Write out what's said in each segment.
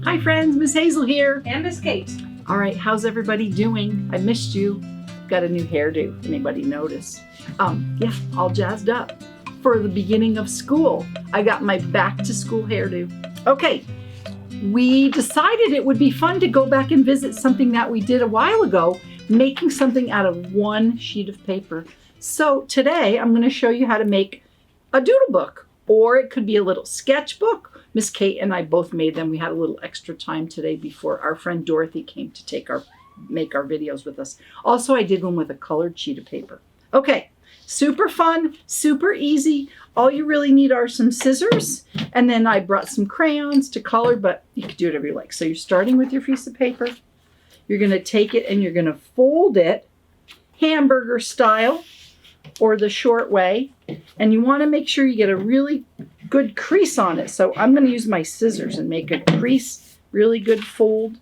Hi friends, Miss Hazel here. And Miss Kate. All right, how's everybody doing? I missed you. Got a new hairdo, anybody notice? Yeah, all jazzed up for the beginning of school. I got my back to school hairdo. Okay, we decided it would be fun to go back and visit something that we did a while ago, making something out of one sheet of paper. So today I'm going to show you how to make a doodle book, or it could be a little sketchbook. Miss Kate and I both made them. We had a little extra time today before our friend Dorothy came to make our videos with us. Also, I did one with a colored sheet of paper. Okay, super fun, super easy. All you really need are some scissors, and then I brought some crayons to color, but you can do whatever you like. So you're starting with your piece of paper. You're gonna take it and you're gonna fold it hamburger style, or the short way, and you wanna make sure you get a really good crease on it. So I'm gonna use my scissors and make a crease, really good fold.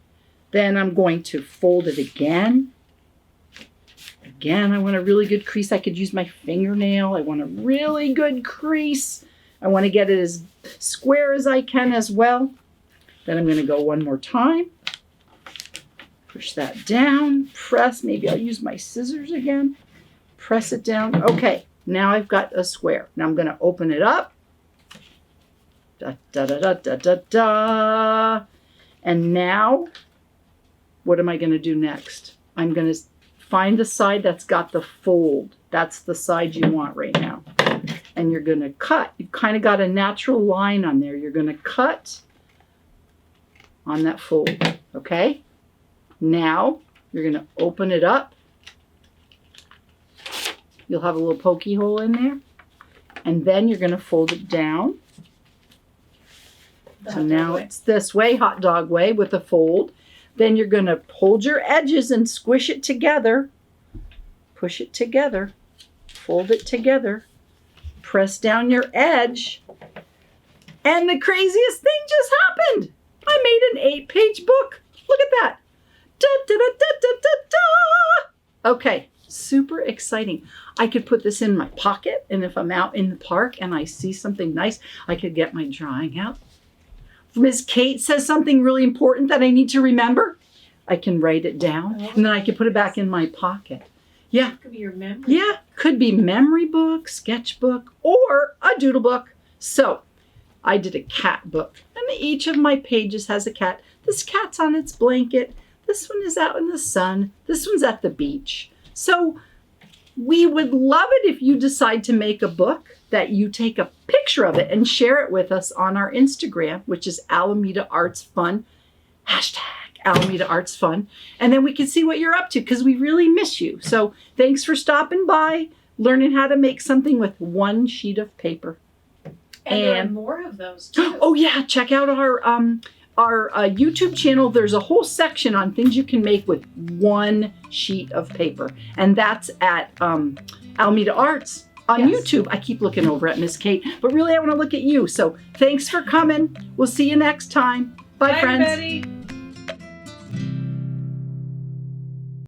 Then I'm going to fold it again. Again, I want a really good crease. I could use my fingernail. I want a really good crease. I want to get it as square as I can as well. Then I'm going to go one more time. Push that down, press. Maybe I'll use my scissors again. Press it down. Okay, now I've got a square. Now I'm going to open it up. Da, da, da, da, da, da, da. And now, what am I going to do next? I'm going to find the side that's got the fold. That's the side you want right now. And you're going to cut. You've kind of got a natural line on there. You're going to cut on that fold. Okay? Now, you're going to open it up. You'll have a little pokey hole in there. And then you're going to fold it down. So now it's this way, hot dog way, with a fold. Then you're going to hold your edges and squish it together. Push it together. Fold it together. Press down your edge. And the craziest thing just happened. I made an 8-page book. Look at that. Da, da, da, da, da, da, da. Okay, super exciting. I could put this in my pocket, and if I'm out in the park and I see something nice, I could get my drawing out. Miss Kate says something really important that I need to remember. I can write it down, and then I can put it back in my pocket. Yeah. It could be your memory. Yeah, could be memory book, sketchbook, or a doodle book. So I did a cat book, and each of my pages has a cat. This cat's on its blanket. This one is out in the sun. This one's at the beach. So we would love it if you decide to make a book that you take a picture of it and share it with us on our Instagram, which is Alameda Arts Fun, hashtag Alameda Arts Fun. And then we can see what you're up to, because we really miss you. So thanks for stopping by, learning how to make something with one sheet of paper. And there are more of those too. Oh yeah, check out our YouTube channel. There's a whole section on things you can make with one sheet of paper. And that's at Alameda Arts on YouTube. I keep looking over at Miss Kate, but really I want to look at you. So thanks for coming. We'll see you next time. Bye, friends. Everybody.